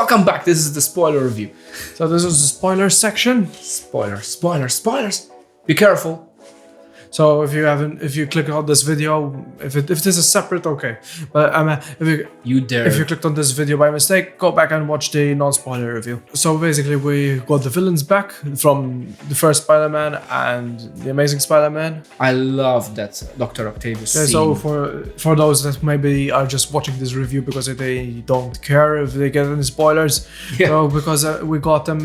Welcome back. This is the spoiler review. So this is the spoiler section. Spoilers. Be careful. So if you click on this video, if this is separate, okay. But if you clicked on this video by mistake, go back and watch the non-spoiler review. So basically, we got the villains back from the first Spider-Man and the Amazing Spider-Man. I love that Dr. Octavius scene. So for those that maybe are just watching this review because they don't care if they get any spoilers, so because we got them,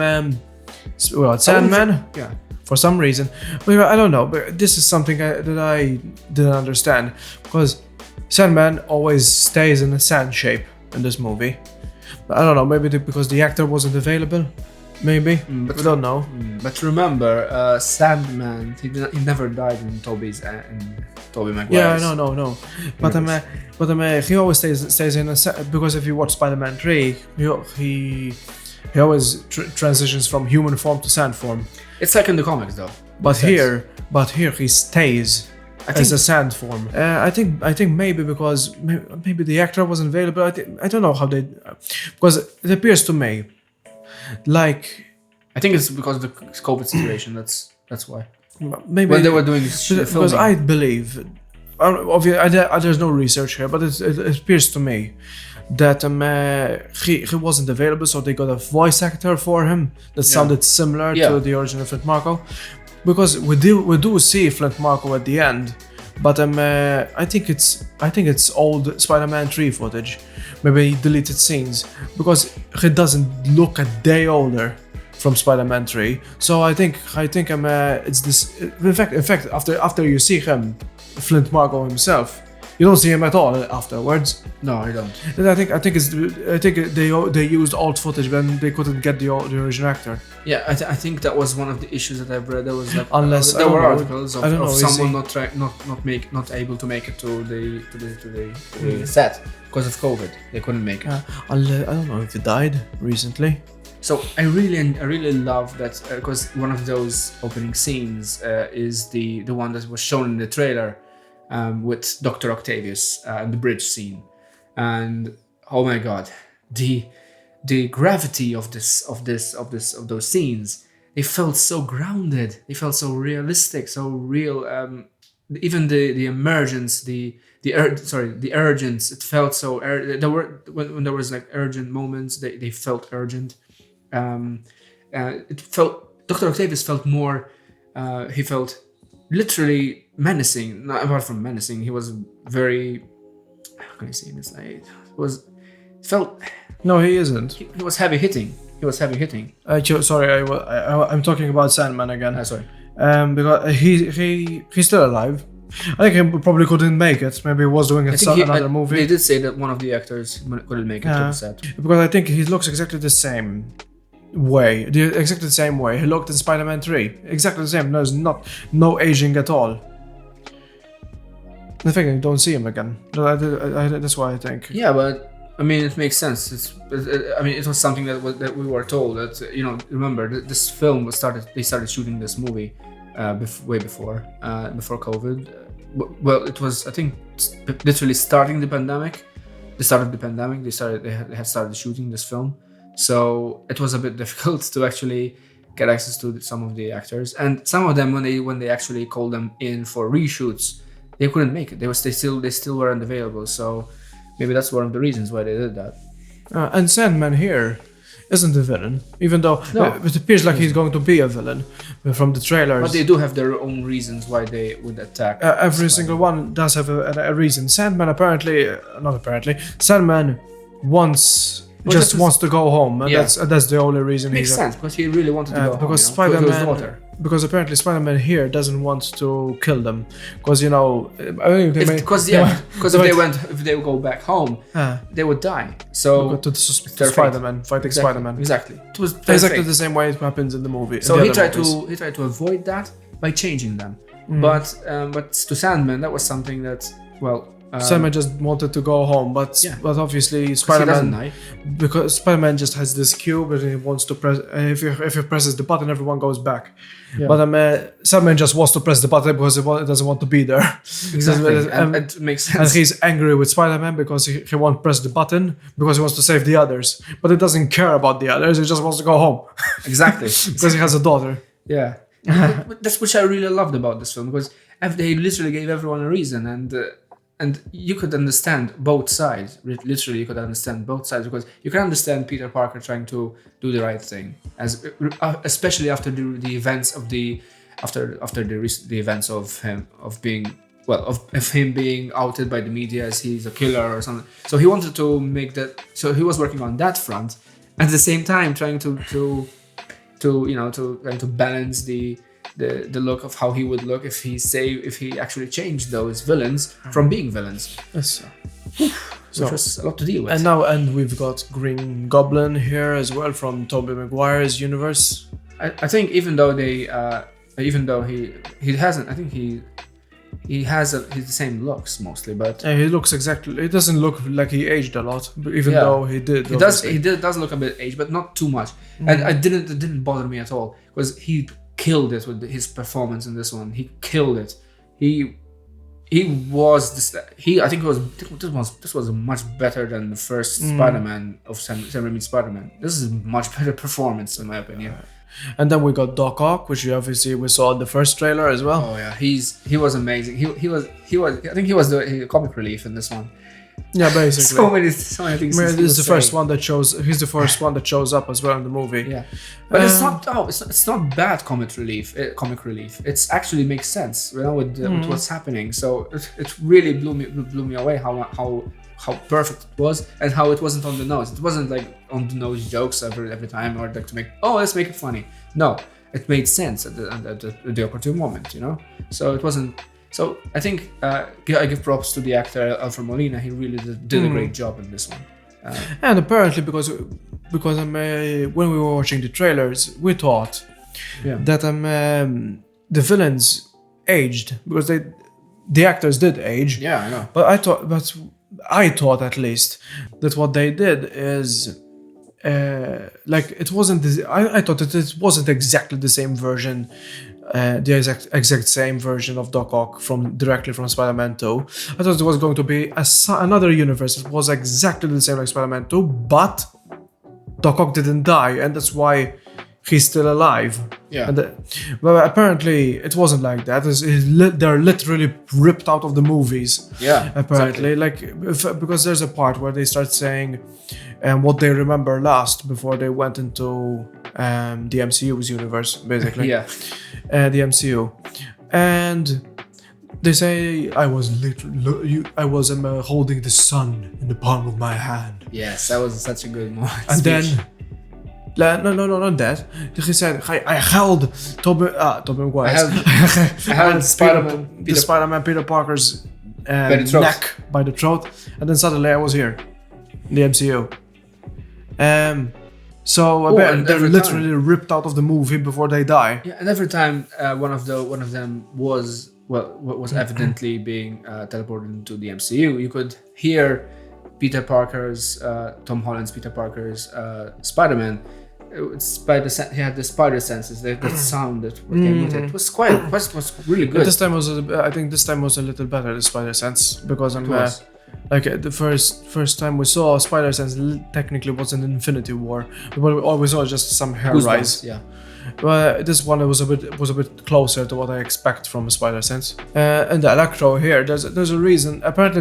Sandman. Yeah. For some reason, but I don't know. But this is something that I didn't understand, because Sandman always stays in a sand shape in this movie. But I don't know. Maybe because the actor wasn't available. Maybe, but we don't know. But remember, Sandman. He never died in Tobey's in Tobey Maguire's. Yeah, no. But he always stays in a because if you watch Spider-Man 3, he always transitions from human form to sand form. It's like in the comics, though. But here he stays as a sand form. I think maybe because maybe the actor wasn't available. I don't know how they, because it appears to me like, I think it's because of the COVID situation. That's why. Maybe when they were doing filming. Because I believe, obviously, there's no research here, but it appears to me that he wasn't available, so they got a voice actor for him that sounded similar to the original Flint Marko, because we do see Flint Marko at the end, but I think it's old Spider-Man 3 footage, maybe deleted scenes, because he doesn't look a day older from Spider-Man 3. So I think it's this. In fact, after you see him, Flint Marko himself, you don't see him at all afterwards. No, I don't. And I think they used old footage when they couldn't get the original actor. Yeah, I think that was one of the issues that I've read. There was like there were articles of someone not able to make it to the set because of COVID. They couldn't make it. I don't know if he died recently. So I really love that because one of those opening scenes is the one that was shown in the trailer. With Dr. Octavius and the bridge scene, and oh my god, the gravity of those scenes, they felt so grounded, they felt so realistic, so real. Even the emergence, the urgence, it felt so. There were when there was like urgent moments, they felt urgent. It felt Dr. Octavius felt more. He felt literally menacing. Not apart from menacing, he was very. How can I say this? No, he isn't. He was heavy hitting. Sorry, I'm talking about Sandman again. Sorry. Because he's still alive. I think he probably couldn't make it. Maybe he was doing another movie. They did say that one of the actors couldn't make it to the set. Because I think he looks exactly the same way. Exactly the same way he looked in Spider-Man 3. Exactly the same. There's no aging at all. I think I don't see him again. That's why I think. Yeah, but I mean, it makes sense. It was something that we were told that remember this film they started shooting this movie way before COVID. Well, it was I think literally starting the pandemic. They had started shooting this film. So it was a bit difficult to actually get access to some of the actors, and some of them when they actually called them in for reshoots, they couldn't make it. They still weren't available. So maybe that's one of the reasons why they did that. And Sandman here isn't a villain, even though it appears like he's going to be a villain from the trailers. But they do have their own reasons why they would attack. Every single one does have a reason. Sandman Sandman wants to go home, and that's the only reason. Makes sense because he really wanted to go because home. Spider-Man, because apparently Spider-Man here doesn't want to kill them, because if they go back home, they would die. So to Spider-Man fighting Spider-Man. Exactly. It was exactly the same way it happens in the movie. So he tried to avoid that by changing them, but to Sandman that was something that Spider-Man just wanted to go home, but obviously He doesn't Spider-Man, die. because Spider-Man just has this cube and he wants to press. If he presses the button, everyone goes back. Yeah. But Spider-Man just wants to press the button because he doesn't want to be there. Exactly. And it makes sense. And he's angry with Spider-Man because he won't press the button because he wants to save the others. But he doesn't care about the others. He just wants to go home. Exactly. Because he has a daughter. Yeah. But that's which I really loved about this film, because they literally gave everyone a reason, and you could understand both sides. Literally, you could understand both sides, because you can understand Peter Parker trying to do the right thing, especially after the events of the events of him being outed by the media as he's a killer or something. So he wanted to make that. So he was working on that front, at the same time trying to balance the look of how he would look if he actually changed those villains from being villains. Yes. Which was a lot to deal with. And we've got Green Goblin here as well from Tobey Maguire's universe. I think even though he hasn't, I think he has the same looks mostly, but he looks exactly. It doesn't look like he aged a lot, even though he did. He does look a bit aged, but not too much. And it didn't bother me at all, because he killed it with his performance in this one. He killed it. I think this was much better than the first Spider-Man of Sam Raimi's Spider-Man. This is a much better performance in my opinion. And then we got Doc Ock, which we saw in the first trailer as well. Oh yeah, he was amazing. He was. I think he was the comic relief in this one. Yeah, basically. so many things. This is the first one that shows. He's the first one that shows up as well in the movie. Yeah, but it's not bad comic relief. It's actually makes sense, with what's happening. So it really blew me away how perfect it was, and how it wasn't on the nose. It wasn't like on the nose jokes every time, or like to make let's make it funny. No, it made sense at the opportune moment. So it wasn't. So I think I give props to the actor Alfred Molina. He really did a great job in this one. And apparently, because when we were watching the trailers, we thought that the villains aged, because the actors did age. Yeah, I know. But I thought at least that what they did is. It wasn't. I thought that it wasn't exactly the same version, the exact same version of Doc Ock directly from Spider-Man 2. I thought it was going to be another universe. It was exactly the same like Spider-Man 2, but Doc Ock didn't die, and that's why he's still alive. Yeah. Well, apparently it wasn't like that. They're literally ripped out of the movies. Yeah. Apparently, exactly. Because there's a part where they start saying what they remember last before they went into the MCU's universe, basically. Yeah. The MCU, and they say I was holding the sun in the palm of my hand. Yes, that was such a good moment. And then. No, not that. He said, I held Tobey Maguire. I held Spider-Man Peter Parker's neck by the throat, and then suddenly I was here, in the MCU. They're literally ripped out of the movie before they die. Yeah, and every time one of them was evidently being teleported into the MCU, you could hear Peter Parker's, Tom Holland's Peter Parker's Spider-Man. He had the spider senses, that sound that came with it. It was really good. I think this time was a little better, the spider sense, because the first time we saw spider sense technically was in Infinity War, but we always saw just some hair rise. Yeah. But this one was a bit closer to what I expect from a spider sense. And the Electro here, there's a reason. Apparently,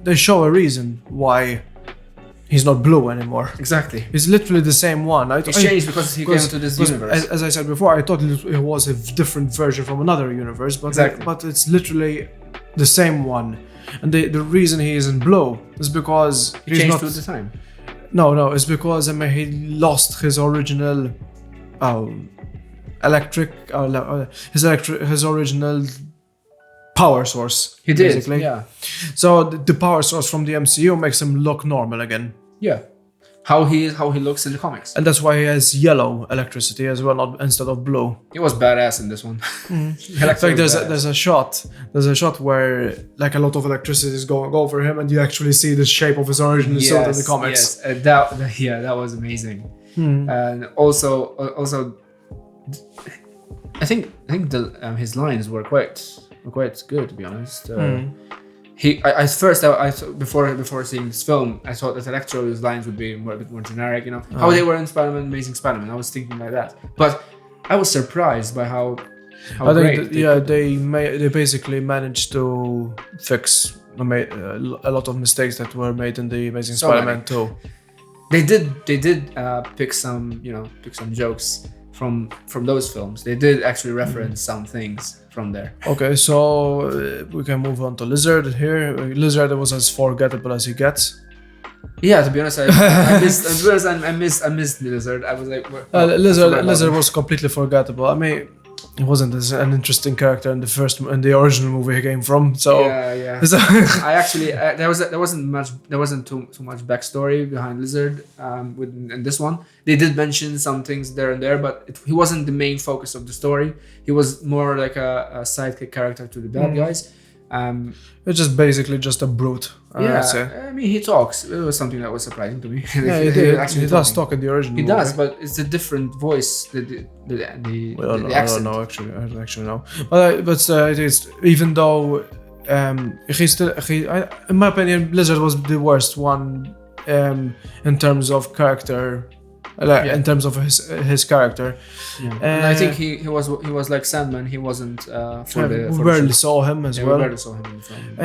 they show a reason why he's not blue anymore. Exactly. He's literally the same one. He changed because he came into this universe. As I said before, I thought it was a different version from another universe, but but it's literally the same one. And the reason he isn't blue is because he changed with the time. No, it's because he lost his original his original power source. He did, basically. yeah. So the power source from the MCU makes him look normal again. Yeah. how he looks in the comics. And that's why he has yellow electricity as well, not instead of blue. He was badass in this one. It's like there's a shot where like a lot of electricity is going over him, and you actually see the shape of his original suit in the comics. Yes, that was amazing. And also, I think his lines were quite good, to be honest. I thought before seeing this film, I thought that Electro's lines would be a bit more generic, you know, how they were in Spider-Man, Amazing Spider-Man. I was thinking like that, but I was surprised by how I think they basically managed to fix a lot of mistakes that were made in the Amazing Spider-Man 2. They did pick some jokes from those films. They did actually reference some things from there. Okay, so we can move on to Lizard here. Lizard was as forgettable as he gets. Yeah, to be honest, I missed Lizard. I was like, Lizard was completely forgettable. I mean, he wasn't an interesting character in the original movie he came from. So yeah. I actually there wasn't too much backstory behind Lizard in this one. They did mention some things there and there, but he wasn't the main focus of the story. He was more like a sidekick character to the bad guys. It's just basically just a brute. I mean, he talks. It was something that was surprising to me. Yeah, he does talk in the original. He does, but it's a different voice. The accent. I don't actually know. But it is, even though in my opinion, Blizzard was the worst one in terms of character. In terms of his character, and I think he was like Sandman. He wasn't we barely saw him as well. We barely saw him in the film.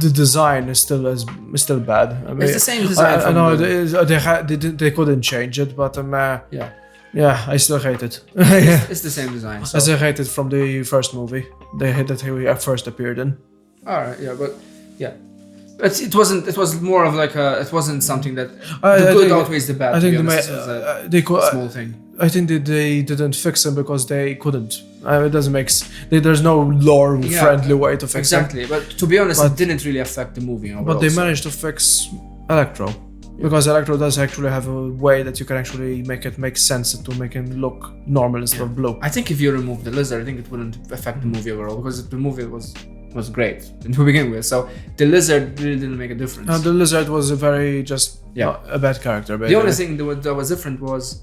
The design is still bad. I mean, it's the same design. I know they couldn't change it, but I still hate it. It's the same design. So. I still hate it from the first movie. They hate that he first appeared in. All right, But it wasn't. It was more of like a. It wasn't something that the good outweighs the bad. I think it was a small thing. I think that they didn't fix him because they couldn't. It doesn't make. There's no lore-friendly way to fix him. Exactly, but to be honest, it didn't really affect the movie overall. But they managed to fix Electro. Because Electro does actually have a way that you can actually make it make sense to make him look normal instead of blue. I think if you remove the Lizard, I think it wouldn't affect the movie overall because the movie was great to begin with. So the Lizard really didn't make a difference. The Lizard was a very a bad character. Basically. The only thing that was different was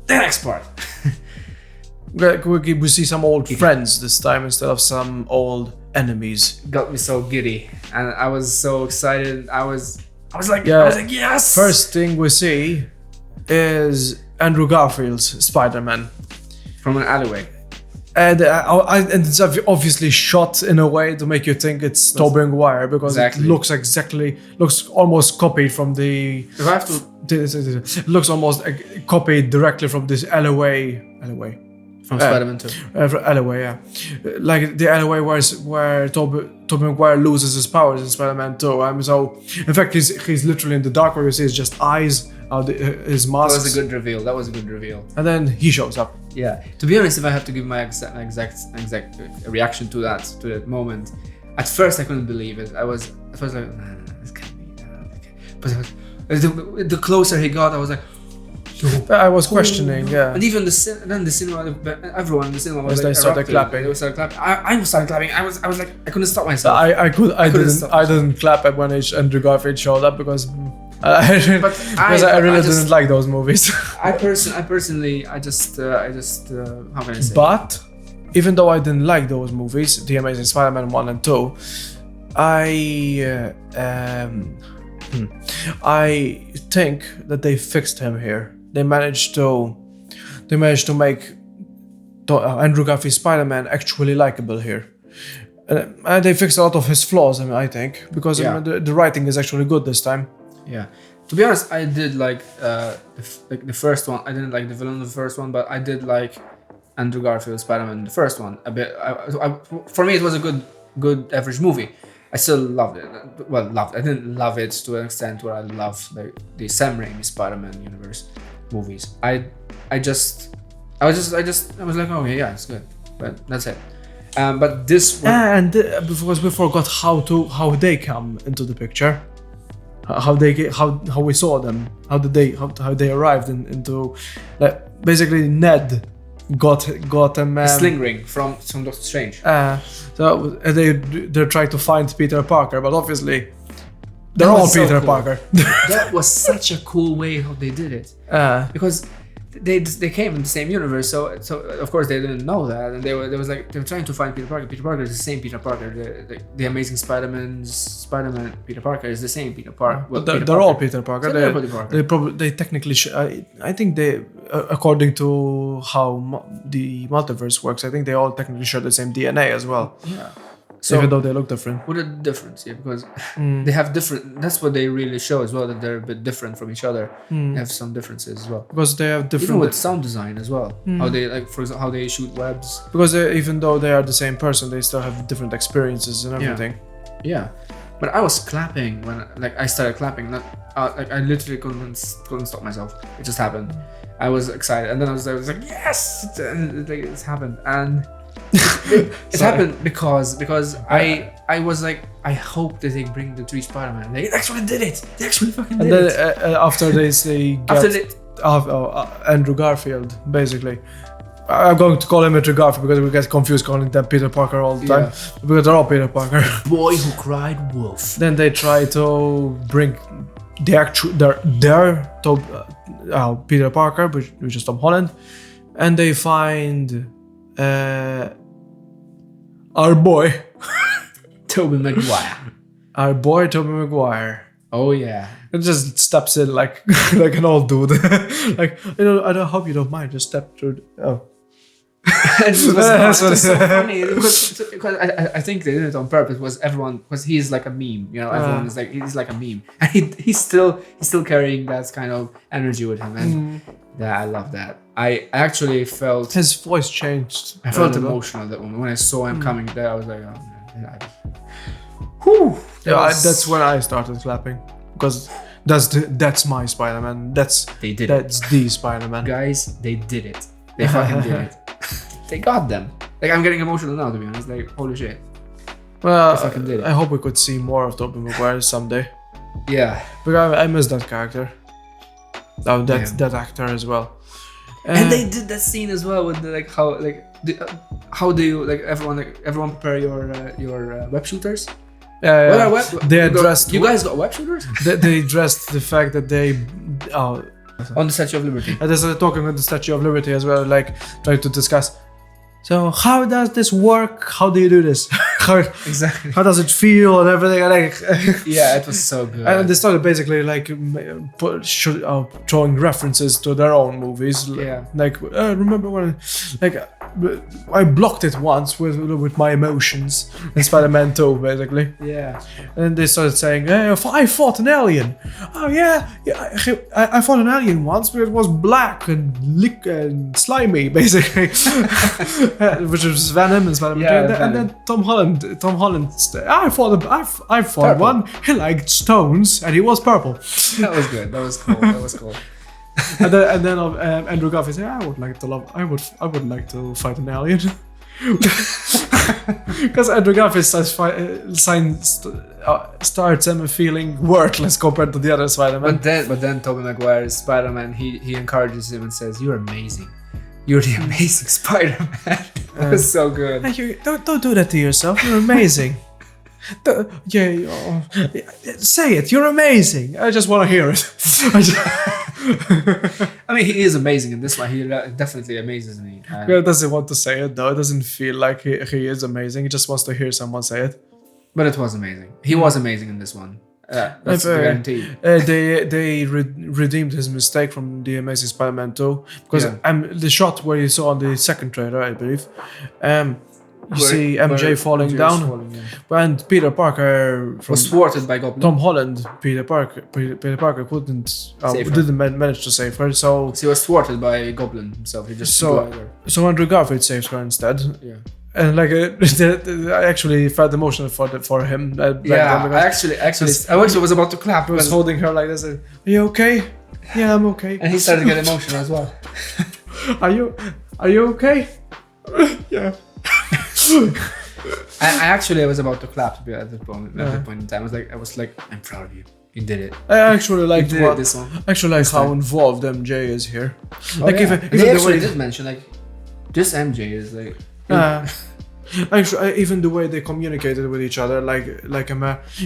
the next part. we see some old friends this time instead of some old enemies. Got me so giddy, and I was so excited. I was like, yes! First thing we see is Andrew Garfield's Spider-Man. From an alleyway. And it's obviously shot in a way to make you think it's Tobey Maguire because it looks almost copied from the... If I have to... It looks almost copied directly from this alleyway. From Spider-Man 2. Alleyway, yeah. Like the alleyway where Tobey Maguire loses his powers in Spider-Man 2. So, in fact, he's literally in the dark where you see it's just eyes, his mask. That was a good reveal. And then he shows up. Yeah. To be honest, if I have to give my exact reaction to that moment, at first I couldn't believe it. I was like, this can't be. Okay. But the closer he got, I was like, I was questioning, yeah. And even the cinema, everyone in the cinema was they started clapping. They started clapping. I started clapping. I was like, I couldn't stop myself. I didn't clap when Andrew Garfield showed up because I really didn't like those movies. I personally, just how can I say? But even though I didn't like those movies, The Amazing Spider-Man 1 and 2, I think that they fixed him here. They managed to make Andrew Garfield's Spider-Man actually likable here. And they fixed a lot of his flaws, I think, because the writing is actually good this time. Yeah. To be honest, I did like the first one. I didn't like the villain of the first one, but I did like Andrew Garfield's Spider-Man, the first one, a bit. For me, it was a good average movie. I still loved it. Well, I didn't love it to an extent where I love the Sam Raimi Spider-Man universe movies. I was like, oh yeah, it's good, but that's it. But this one, because we forgot how they come into the picture. how we saw them, how they arrived into, like, basically Ned got them The sling ring from Doctor Strange. so they're trying to find Peter Parker, but obviously they're all Peter Parker. That was such a cool way how they did it, because they came in the same universe, so of course they didn't know that, and they were trying to find Peter Parker. Peter Parker is the same Peter Parker. The Amazing Spider-Man Peter Parker is the same Peter Parker. Well, they're all Peter Parker. So They technically I think they, according to how the multiverse works, I think they all technically share the same DNA as well. Yeah. So, even though they look different. What a difference, yeah, because they have different. That's what they really show as well, that they're a bit different from each other. They have some differences as well. Because they have different. Even with sound design as well. How they, like, for example, how they shoot webs. Because even though they are the same person, they still have different experiences and everything. Yeah. But I was clapping when, like, I started clapping. Like, I literally couldn't stop myself. It just happened. I was excited, and then I was like, yes, and, like, it's happened, and. It happened because I was like, I hope that they bring the 3 Spider-Man. They actually did it. They actually fucking did it. And then after they get Andrew Garfield, basically. I'm going to call him Andrew Garfield because we get confused calling them Peter Parker all the time. Because they're all Peter Parker. Boy who cried wolf. Then they try to bring their Peter Parker, which is Tom Holland, and they find our boy Tobey Maguire. Our boy Tobey Maguire. Oh yeah. It just steps in like like an old dude. Like, I don't hope you don't mind. Just step through. It was so funny because I think they did it on purpose. Because he's like a meme, you know. Everyone is like, he's like a meme, and he's still carrying that kind of energy with him, and I love that. I actually felt his voice changed. I felt emotional that moment when I saw him coming there. I was like, oh man, whew. That's when I started clapping, because that's my Spider-Man. That's the Spider-Man. Guys, they did it. They fucking did it. They got them. Like, I'm getting emotional now, to be honest. Like, holy shit. Well, they fucking did it. I hope we could see more of Tobey Maguire someday. Yeah. Because I miss that character. That actor as well. And they did that scene as well with how do you everyone prepare your web shooters? Yeah. They addressed. You guys got web shooters? They addressed the fact that they. On the Statue of Liberty. And they're talking on the Statue of Liberty as well, like trying to discuss. So how does this work? How do you do this? Exactly. How does it feel and everything? Yeah, it was so good. And they started basically like drawing references to their own movies. Yeah. Like, remember when, like, I blocked it once with my emotions in Spider-Man 2, basically. Yeah. And they started saying, hey, I fought an alien. Oh yeah, I fought an alien once, but it was black and slimy, basically. Which was Venom and Spider-Man 2. And then Tom Holland. I fought one. He liked stones, and he was purple. That was good. That was cool. and then Andrew Garfield said, I would like to fight an alien. Because Andrew Garfield starts him feeling worthless compared to the other Spider-Man. But then Tobey Maguire's Spider-Man, he encourages him and says, "You're amazing. You're the amazing Spider-Man." That was so good. Don't do that to yourself. You're amazing. Say it. You're amazing. I just want to hear it. I mean, he is amazing in this one. He definitely amazes me. He doesn't want to say it though. It doesn't feel like he is amazing. He just wants to hear someone say it. But it was amazing. He was amazing in this one. That's guaranteed. They redeemed his mistake from the Amazing Spider-Man 2 because the shot where you saw on the second trailer, I believe, you see MJ falling down, and Peter Parker was thwarted by Goblin. Tom Holland, Peter Parker didn't manage to save her, so he was thwarted by Goblin himself. He just so Andrew Garfield saves her instead. Yeah. And like I actually felt emotional for him. I actually was about to clap. I was holding her like this. Are you okay? Yeah, I'm okay. And he started to get emotional as well. Are you okay? Yeah. I was about to clap at that point in time. I was like, I'm proud of you. He did it. I actually like He did this one. how involved MJ is here. Oh, Like yeah. even They the actually way did mention like this MJ is like. actually even the way they communicated with each other, like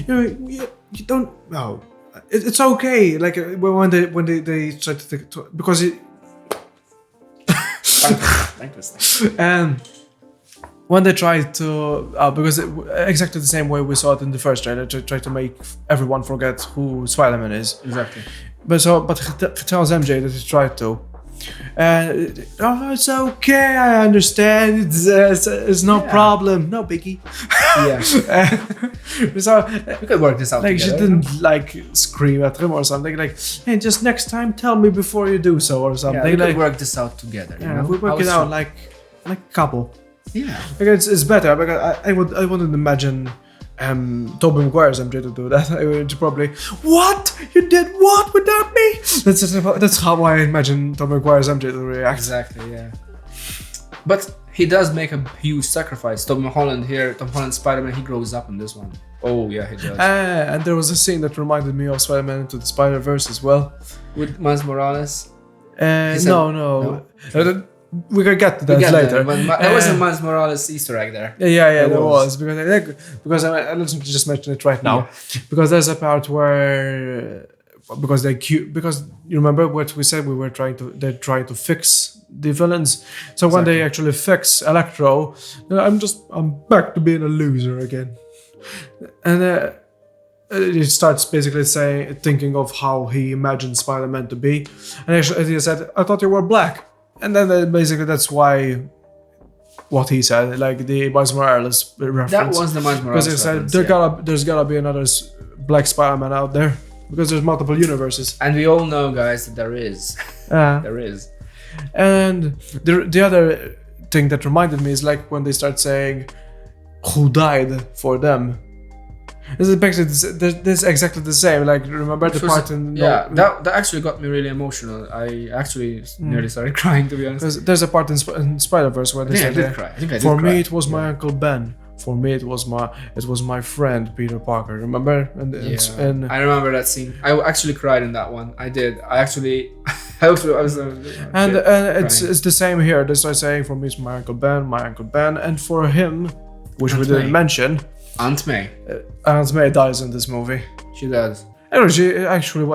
you don't know. It's okay. Like when they try to because it. Thankless. And when they tried to, because exactly the same way we saw it in the first trailer, to try to make everyone forget who Spider-Man is. Exactly. But he tells MJ that he tried to. And it's okay, I understand. It's no problem, no biggie. Yeah. So We could work this out like together. she didn't like scream at him or something. Like, hey, just next time tell me before you do so or something. Yeah, we like, could work this out together. You know? we work it out like a couple. Yeah. Like it's better because I wouldn't imagine Tobey Maguire's MJ to do that. I would probably, what? You did what without me? That's how I imagine Tobey Maguire's MJ to react. Exactly. Yeah. But he does make a huge sacrifice. Tom Holland Spider-Man, he grows up in this one. Oh yeah, he does. And there was a scene that reminded me of Spider-Man Into the Spider-Verse as well. With Miles Morales. No. We can get to that later. There was a Miles Morales Easter egg there. Yeah, there was because let's just mention it right now because there's a part where because you remember what we said they're trying to fix the villains. So when they actually fix Electro, I'm back to being a loser again, and he starts basically thinking of how he imagined Spider-Man to be, and actually he said, "I thought you were black." And then basically that's why what he said, like the Miles Morales reference. That was the Miles Morales because he reference, said there's gotta be another black Spider-Man out there because there's multiple universes. And we all know, guys, that there is. There is. And the other thing that reminded me is like when they start saying who died for them. This is exactly the same. Like remember the part in that actually got me really emotional. I actually nearly started crying, to be honest. There's a part in Spider-Verse where they I said, did cry. I think I did "For cry. me, it was my Uncle Ben. For me, it was my friend Peter Parker." Remember? And I remember that scene. I actually cried in that one. I did. I was. And it's the same here. They start saying, "For me, it's my Uncle Ben," and for him, which we didn't mention. Aunt May. Aunt May dies in this movie. She does. Anyway, she actually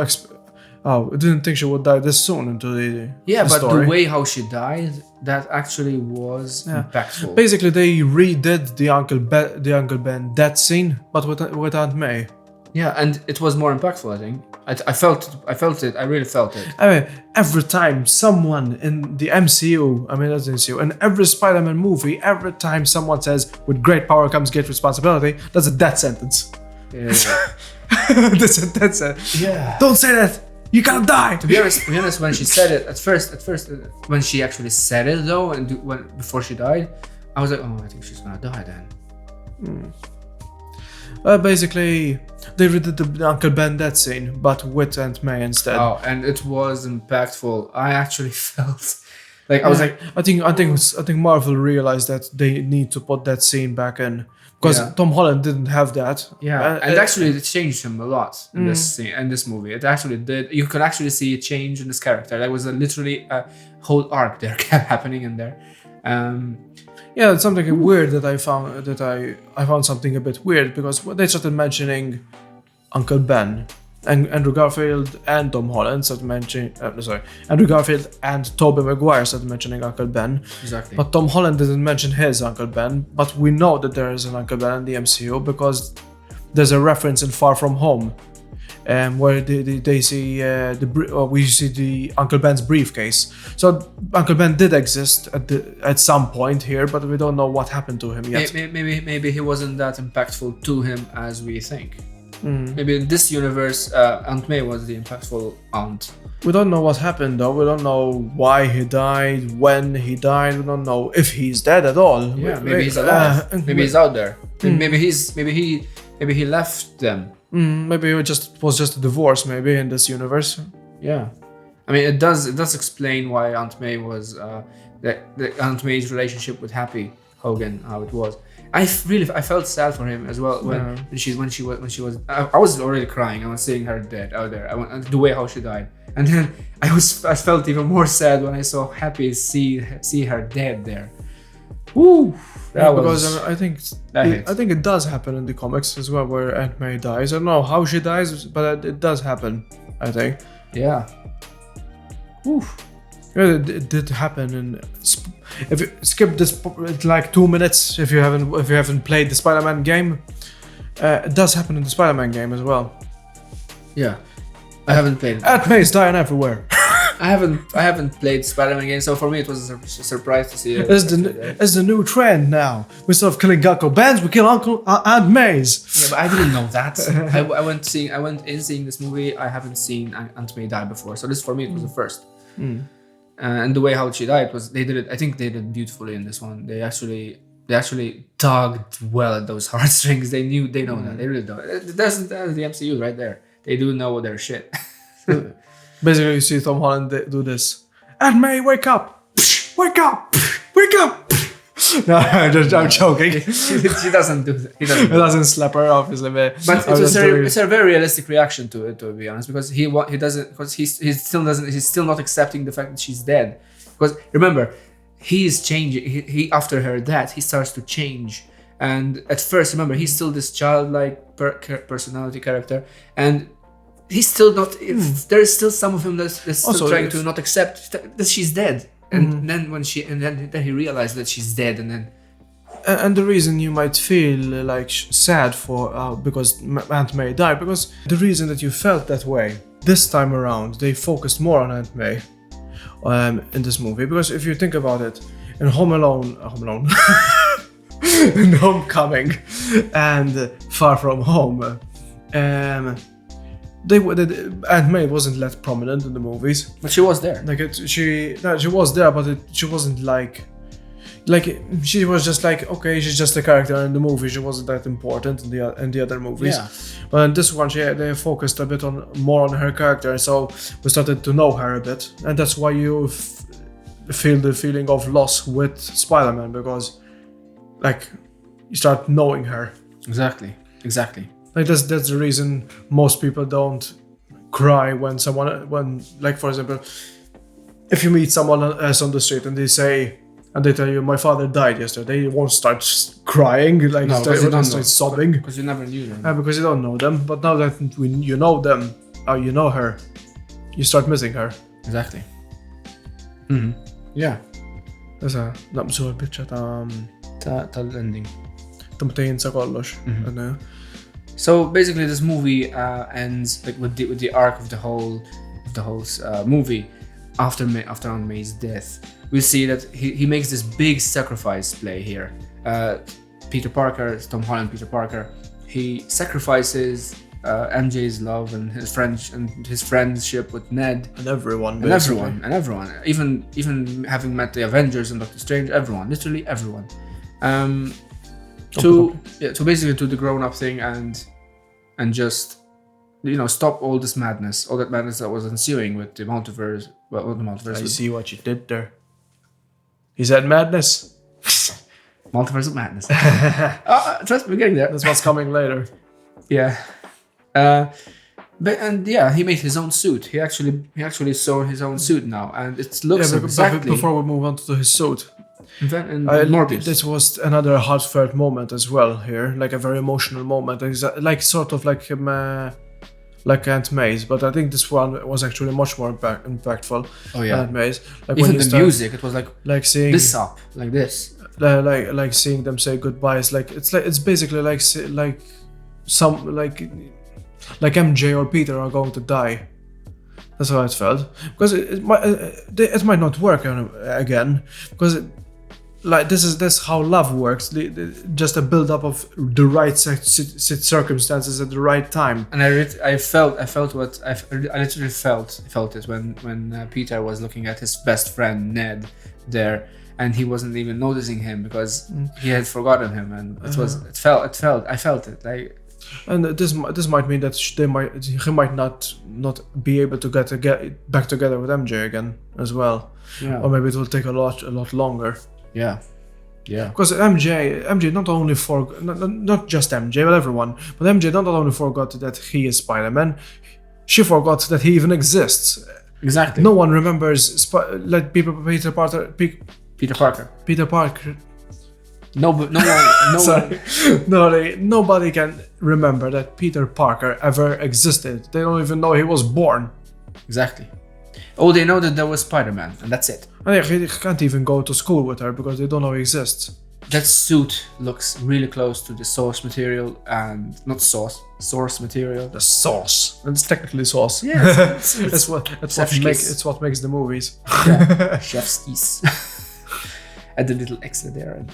I didn't think she would die this soon into the but story. the way how she died, that actually was impactful. Basically, they redid the Uncle Ben death scene, but with Aunt May. Yeah, and it was more impactful. I think. I felt it. I really felt it. I mean, every time someone in the MCU, that's the MCU, in every Spider-Man movie, every time someone says, "With great power comes great responsibility," that's a death sentence. Yeah. That's a death sentence. Yeah. Don't say that. You gotta die. To be honest, when she said it at first, when she actually said it though, and before she died, I was like, oh, I think she's gonna die then. Basically, they redid the Uncle Ben death scene, but with Aunt May instead. Oh, and it was impactful. I actually felt like I was like, I think Marvel realized that they need to put that scene back in because Tom Holland didn't have that. Yeah, and actually it changed him a lot in this scene and this movie. It actually did. You could actually see a change in this character. There was literally a whole arc there happening in there. Yeah, it's something weird that I found. I found something a bit weird because when they started mentioning Uncle Ben, and Andrew Garfield and Tom Holland started mentioning. Andrew Garfield and Tobey Maguire started mentioning Uncle Ben. Exactly. But Tom Holland didn't mention his Uncle Ben. But we know that there is an Uncle Ben in the MCU because there's a reference in Far From Home, where they see we see the Uncle Ben's briefcase. So Uncle Ben did exist at some point here, but we don't know what happened to him yet. Maybe he wasn't that impactful to him as we think. Maybe in this universe, Aunt May was the impactful aunt. We don't know what happened though. We don't know why he died, when he died. We don't know if he's dead at all. Yeah, maybe he's alive. Maybe he's out there. Maybe he left them. Maybe it was just a divorce. Maybe in this universe. Yeah, I mean it does explain why Aunt May was the Aunt May's relationship with Happy Hogan, how it was. I felt sad for him as well when she was. I was already crying. I was seeing her dead out there. The way how she died, and then I felt even more sad when I saw Happy see her dead there. Woo! Because I think it does happen in the comics as well, where Aunt May dies. I don't know how she dies, but it does happen. I think. Yeah. Woo. Yeah, it did happen. And if you skip this like 2 minutes, if you haven't played the Spider-Man game, it does happen in the Spider-Man game as well. Yeah, I haven't played it. Aunt May's dying everywhere. I haven't played Spider-Man game, so for me it was a surprise to see it. It's the new trend now. Instead of killing Uncle Ben's, we kill Aunt May's. Yeah, but I didn't know that. I went in seeing this movie. I haven't seen Aunt May die before, so this for me it was the first. And the way how she died was they did it. I think they did it beautifully in this one. They actually tugged well at those heartstrings. They know that. They really know. That's the MCU right there. They do know their shit. Basically, you see Tom Holland do this. Aunt May, wake up! Wake up! Wake up! No, I'm joking. She doesn't do that. He doesn't slap her, obviously. But it's a very realistic reaction to it, to be honest, because he doesn't, because he's still not accepting the fact that she's dead. Because remember, he's changing. He after her death, he starts to change. And at first, remember, he's still this childlike personality character, and he's still not. There's still some of him that's still also trying to not accept that she's dead. And then then he realized that she's dead, and the reason you might feel like sad for because Aunt May died, because the reason that you felt that way this time around, they focused more on Aunt May in this movie. Because if you think about it, in Home Alone, in Homecoming, and Far From Home, Aunt May wasn't that prominent in the movies, but she was there. She was there, but she wasn't like she was just like, okay, she's just a character in the movie. She wasn't that important in the other movies. Yeah. But in this one, they focused a bit more on her character, so we started to know her a bit, and that's why you feel the feeling of loss with Spider-Man, because like you start knowing her. Exactly. Like that's the reason most people don't cry when like, for example, if you meet someone else on the street and they tell you my father died yesterday, you won't start crying, like start sobbing, because you never knew them. Because you don't know them. But now that you know them, you know her, you start missing her. Exactly. Yeah. Issa, naqbżu l-bicċa tal-ending. Tamtejn sa kollox. So basically, this movie ends like with the arc of the whole movie. After Aunt May's death, we see that he makes this big sacrifice play here. Peter Parker, Tom Holland, Peter Parker, he sacrifices MJ's love and his friendship with Ned and everyone, even having met the Avengers and Doctor Strange, literally everyone. To basically do the grown-up thing and just stop all that madness that was ensuing with the multiverse. Well, not the multiverse. I see what you did there. Is that madness? Multiverse of madness. Trust me, we're getting there. That's what's coming later. Yeah. He made his own suit. He actually sewn his own suit now, and it looks exactly. Before we move on to his suit. This was another heartfelt moment as well here, like a very emotional moment. It's like sort of like Aunt May's, but I think this one was actually much more impactful. Oh yeah, Aunt May's. Like even the music, it was like seeing this up like this, like seeing them say goodbyes. It's basically like MJ or Peter are going to die. That's how it felt, because it might not work again, because this how love works. Just a build up of the right circumstances at the right time. And I literally felt it when Peter was looking at his best friend Ned there, and he wasn't even noticing him because he had forgotten him, and I felt it like. And this might mean that he might not be able to get back together with MJ again as well. Yeah. Or maybe it will take a lot longer. Yeah. Yeah. Because MJ not only not just MJ, but everyone, but MJ not only forgot that he is Spider-Man, she forgot that he even exists. Exactly. No one remembers Peter Parker. Peter Parker. No one. Sorry. Nobody can remember that Peter Parker ever existed. They don't even know he was born. Exactly. Oh, they know that there was Spider-Man, and that's it. And they can't even go to school with her because they don't know he exists. That suit looks really close to the source material, and not source material. The sauce. It's technically sauce. Yeah, it's what makes the movies. Yeah. Chef's kiss. And the little extra there.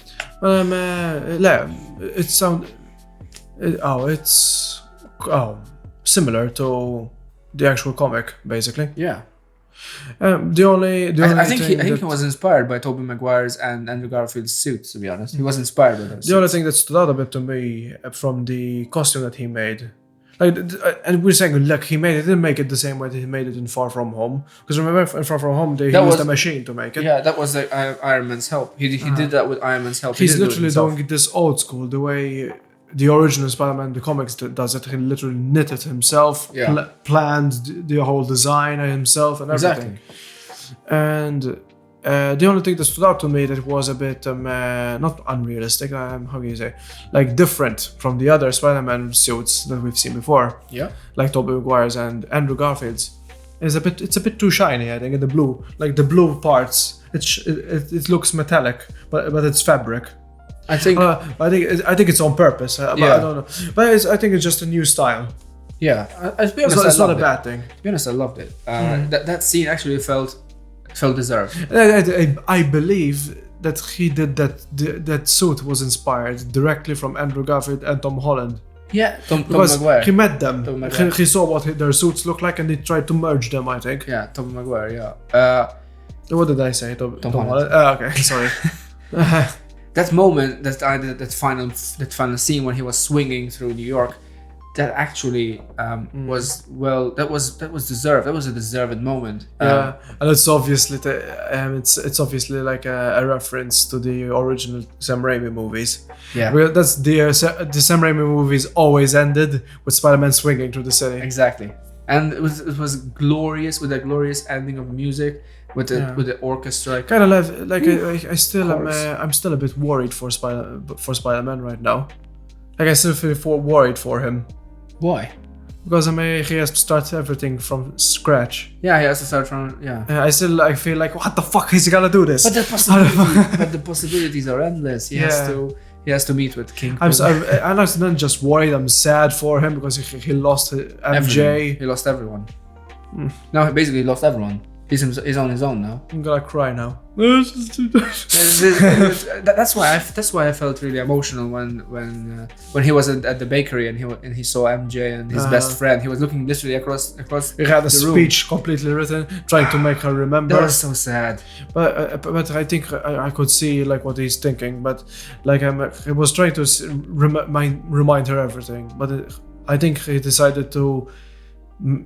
It's similar to the actual comic, basically. Yeah. I think he was inspired by Tobey Maguire's and Andrew Garfield's suits, to be honest. He was inspired by those. The only thing that stood out a bit to me from the costume that he made, and we're saying, look, he didn't make it the same way that he made it in Far From Home. Because remember, in Far From Home, he used a machine to make it. Yeah, that was Iron Man's help. He did that with Iron Man's help. He's literally doing this old school, the way the original Spider-Man, the comics does it. He literally knitted himself, planned the whole design himself and everything. Exactly. And the only thing that stood out to me that was a bit not unrealistic, how can you say, like different from the other Spider-Man suits that we've seen before. Yeah. Like Tobey Maguire's and Andrew Garfield's. It's a bit too shiny, I think, in the blue. Like the blue parts, it looks metallic, but it's fabric. I think it's on purpose. But I don't know. But I think it's just a new style. Yeah, it's not a bad thing. To be honest, I loved it. That scene actually felt deserved. I believe that he did that suit was inspired directly from Andrew Garfield and Tom Holland. Yeah, Tom Maguire. He met them. He saw what their suits look like, and he tried to merge them, I think. Yeah, Tom Maguire. Yeah. What did I say? Tom Holland. Okay, sorry. That moment, that final scene when he was swinging through New York, that actually was deserved. That was a deserved moment. Yeah, and it's obviously it's obviously like a reference to the original Sam Raimi movies. Yeah, well, that's the Sam Raimi movies always ended with Spider-Man swinging through the city. Exactly, and it was glorious with a glorious ending of music. With the orchestra, kind of like I still I'm still a bit worried for Spider-Man right now. Like I still feel worried for him. Why? Because he has to start everything from scratch. Yeah, he has to start from I feel like what the fuck is he gonna do this? But the possibilities are endless. He has to meet with King. I'm not just worried. I'm sad for him because he lost MJ. He lost everyone. No, basically he lost everyone. He's on his own now. I'm gonna cry now. That's why I felt really emotional when he was at the bakery and he saw MJ and his best friend. He was looking literally across. He had a speech completely written, trying to make her remember. That was so sad. But I think I could see like what he's thinking. But like he was trying to remind her everything. But I think he decided to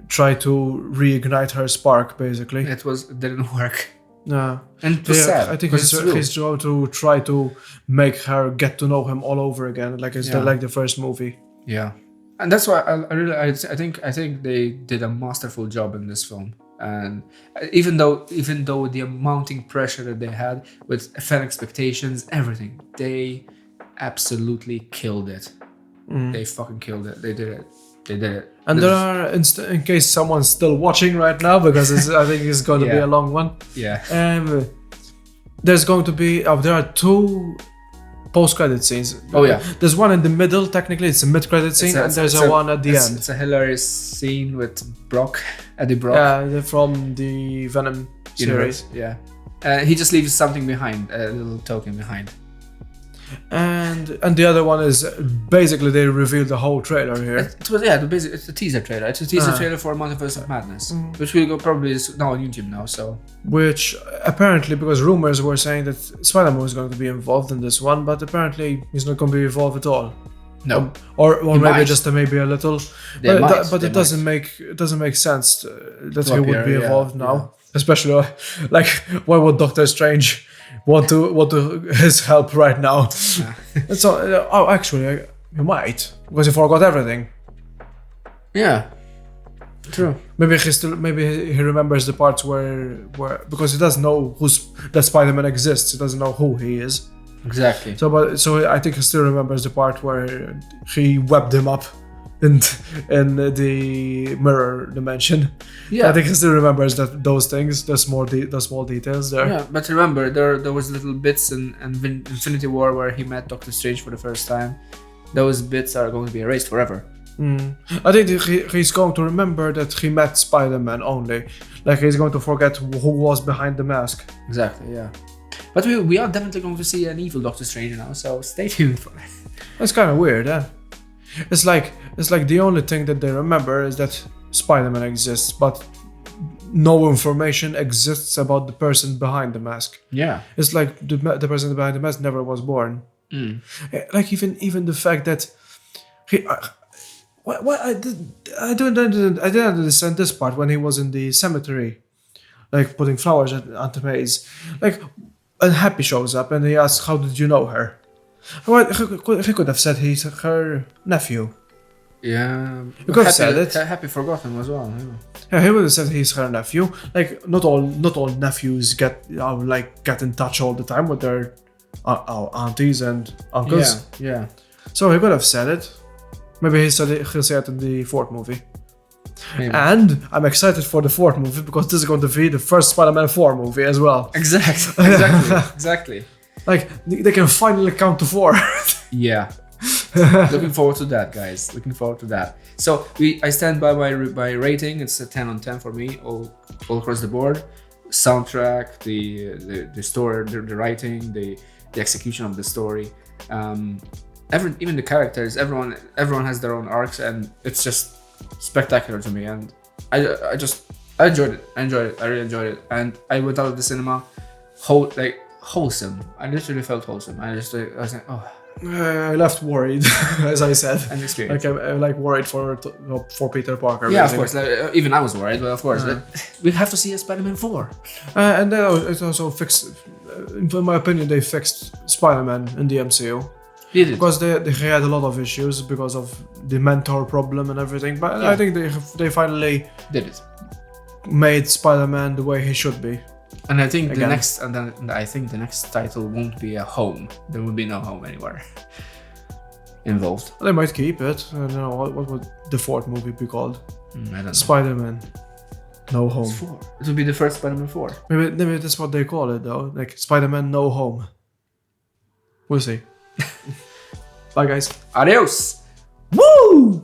try to reignite her spark, basically. It didn't work. No. And it was sad. I think he's going to try to make her get to know him all over again, like like the first movie. Yeah. And that's why I think they did a masterful job in this film. And even though the mounting pressure that they had with fan expectations, everything, they absolutely killed it. They fucking killed it. They did it. And there are, in case someone's still watching right now, because I think it's going to be a long one. Yeah. There's going to be there are two post-credit scenes. Oh yeah. There's one in the middle. Technically, it's a mid-credit scene, and there's one at the end. It's a hilarious scene with Eddie Brock. Yeah, from the Venom series. Yeah. He just leaves something behind, a little token behind. And the other one is basically they revealed the whole trailer here. It's a teaser trailer. It's a teaser trailer for Multiverse of Madness, which will go probably now on YouTube now. So, which apparently, because rumors were saying that Spider-Man was going to be involved in this one, but apparently he's not going to be involved at all. No, or maybe just maybe a little. But it doesn't make sense that he would be involved now, especially like why would Doctor Strange want to his help right now. Yeah. And so, actually, you might, because he forgot everything. Yeah. True. Maybe he remembers the parts where because he doesn't know that Spider-Man exists. He doesn't know who he is. Exactly. So I think he still remembers the part where he webbed him up in the mirror dimension. Yeah. I think he still remembers those things, the small details there. Yeah, but remember there was little bits in Infinity War where he met Doctor Strange for the first time. Those bits are going to be erased forever. I think he's going to remember that he met Spider-Man only. Like he's going to forget who was behind the mask. Exactly, yeah. But we are definitely going to see an evil Doctor Strange now, so stay tuned for that. That's kind of weird, eh? It's like the only thing that they remember is that Spider-Man exists, but no information exists about the person behind the mask. Yeah. It's like the person behind the mask never was born. Like even the fact that he. I didn't understand this part when he was in the cemetery, like putting flowers at Aunt May's. Like, and Happy shows up and he asks, "How did you know her?" Well, he could have said he's her nephew. Yeah. You could have said it. Happy forgot him as well. Yeah, he would have said he's her nephew. Like, not all nephews get in touch all the time with their aunties and uncles. Yeah. So he could have said it. Maybe he'll say it in the fourth movie. Maybe. And I'm excited for the fourth movie because this is going to be the first Spider-Man 4 movie as well. Exactly. Like, they can finally count to 4. Yeah. Looking forward to that, guys. Looking forward to that. So I stand by my rating. It's a 10 on 10 for me, all across the board. Soundtrack, the story, the writing, the execution of the story. Even the characters, everyone has their own arcs, and it's just spectacular to me. And I enjoyed it. I really enjoyed it. And I went out of the cinema wholesome. I literally felt wholesome. I was like, oh. I left worried, as I said. And experienced. Like I'm worried for Peter Parker. Yeah, of course. Even I was worried, but of course, we have to see a Spider-Man 4. And it also fixed. In my opinion, they fixed Spider-Man in the MCU. Because they had a lot of issues because of the mentor problem and everything, but I think they finally did it. Made Spider-Man the way he should be. And I think the next title won't be a home. There will be no home anywhere involved. They might keep it. I don't know what would the fourth movie be called? I don't know. Spider-Man No Home. It will be the first Spider-Man 4. Maybe that's what they call it though. Like Spider-Man No Home. We'll see. Bye guys. Adios. Woo!